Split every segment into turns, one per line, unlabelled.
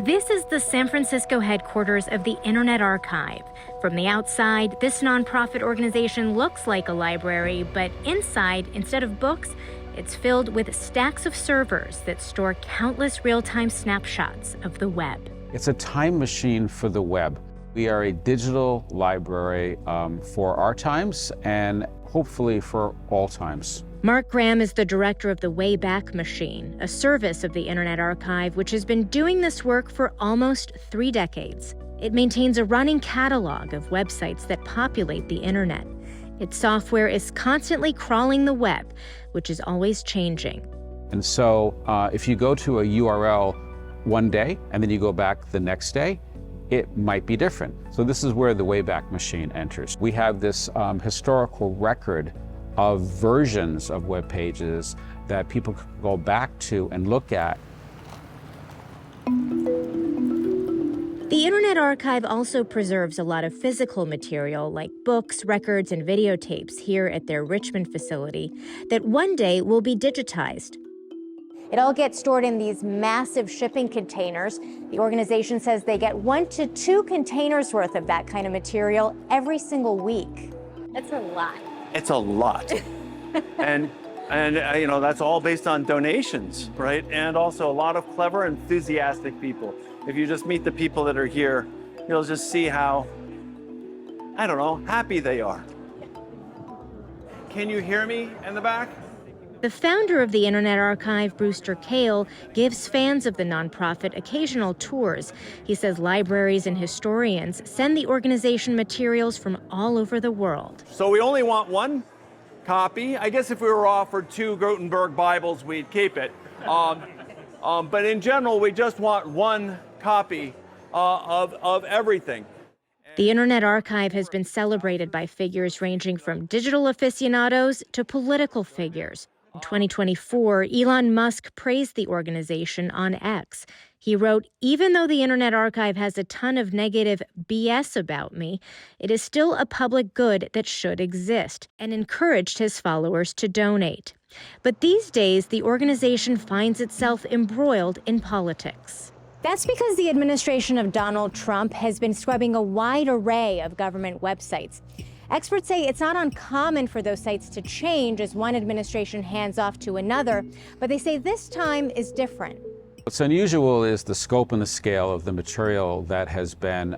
This is the San Francisco headquarters of the Internet Archive. From the outside, this nonprofit organization looks like a library, but inside, instead of books, it's filled with stacks of servers that store countless real-time snapshots of the web.
It's a time machine for the web. We are a digital library for our times and hopefully for all times.
Mark Graham is the director of the Wayback Machine, a service of the Internet Archive, which has been doing this work for almost 3 decades. It maintains a running catalog of websites that populate the Internet. Its software is constantly crawling the web, which is always changing.
And so if you go to a URL one day and then you go back the next day, it might be different. So this is where the Wayback Machine enters. We have this historical record of versions of web pages that people can go back to and look at.
The Internet Archive also preserves a lot of physical material like books, records, and videotapes here at their Richmond facility that one day will be digitized. It all gets stored in these massive shipping containers. The organization says they get 1 to 2 containers worth of that kind of material every single week. That's a lot.
It's a lot. and you know, that's all based on donations, right? And also a lot of clever, enthusiastic people. If you just meet the people that are here, you'll just see how, I don't know, happy they are. Can you hear me in the back?
The founder of the Internet Archive, Brewster Kahle, gives fans of the nonprofit occasional tours. He says libraries and historians send the organization materials from all over the world.
So we only want 1 copy. I guess if we were offered 2 Gutenberg Bibles, we'd keep it. But in general, we just want 1 copy of everything.
The Internet Archive has been celebrated by figures ranging from digital aficionados to political figures. In 2024, Elon Musk praised the organization on X. He wrote, "Even though the Internet Archive has a ton of negative BS about me, it is still a public good that should exist," and encouraged his followers to donate. But these days, the organization finds itself embroiled in politics. That's because the administration of Donald Trump has been scrubbing a wide array of government websites. Experts say it's not uncommon for those sites to change as one administration hands off to another, but they say this time is different.
What's unusual is the scope and the scale of the material that has been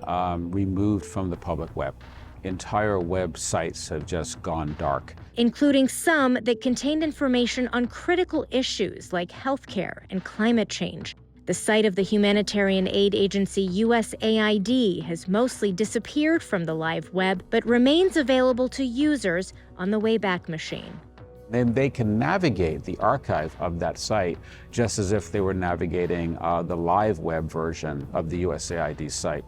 removed from the public web. Entire websites have just gone dark.
Including some that contained information on critical issues like healthcare and climate change. The site of the humanitarian aid agency USAID has mostly disappeared from the live web, but remains available to users on the Wayback Machine.
Then they can navigate the archive of that site just as if they were navigating the live web version of the USAID site.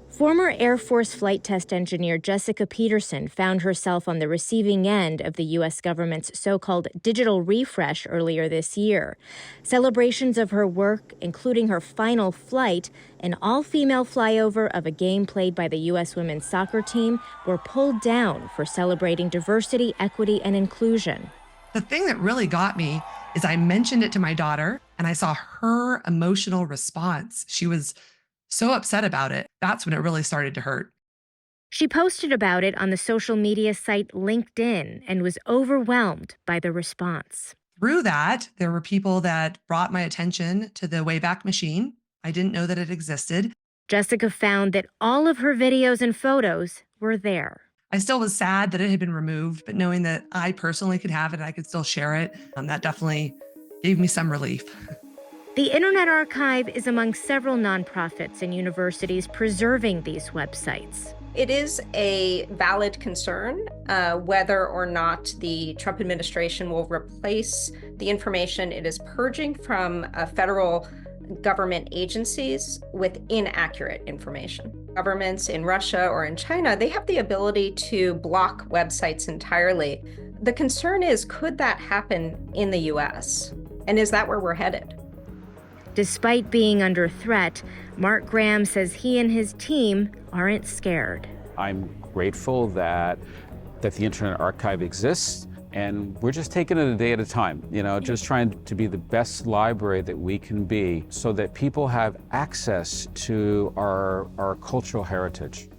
Former Air Force flight test engineer Jessica Peterson found herself on the receiving end of the U.S. government's so-called digital refresh earlier this year. Celebrations of her work, including her final flight, an all-female flyover of a game played by the U.S. women's soccer team, were pulled down for celebrating diversity, equity, and inclusion.
The thing that really got me is I mentioned it to my daughter, and I saw her emotional response. She was so upset about it. That's when it really started to hurt.
She posted about it on the social media site LinkedIn and was overwhelmed by the response.
Through that, there were people that brought my attention to the Wayback Machine. I didn't know that it existed.
Jessica found that all of her videos and photos were there.
I still was sad that it had been removed, but knowing that I personally could have it, I could still share it, that definitely gave me some relief.
The Internet Archive is among several nonprofits and universities preserving these websites.
It is a valid concern whether or not the Trump administration will replace the information it is purging from federal government agencies with inaccurate information. Governments in Russia or in China, they have the ability to block websites entirely. The concern is, could that happen in the US? And is that where we're headed?
Despite being under threat, Mark Graham says he and his team aren't scared.
I'm grateful that the Internet Archive exists And we're just taking it a day at a time, just trying to be the best library that we can be so that people have access to our cultural heritage.